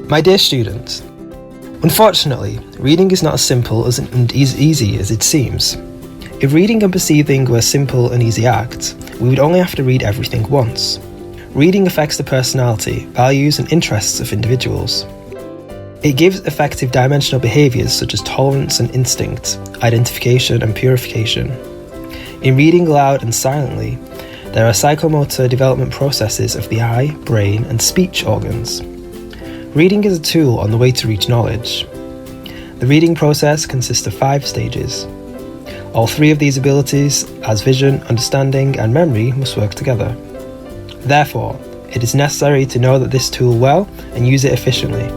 My dear student, unfortunately, reading is not as simple and as easy as it seems. If reading and perceiving were simple and easy acts, we would only have to read everything once. Reading affects the personality, values and interests of individuals. It gives effective dimensional behaviours such as tolerance and instinct, identification and purification. In reading aloud and silently, there are psychomotor development processes of the eye, brain and speech organs. Reading is a tool on the way to reach knowledge. The reading process consists of 5 stages. All 3 of these abilities, as vision, understanding and memory, must work together. Therefore, it is necessary to know this tool well and use it efficiently.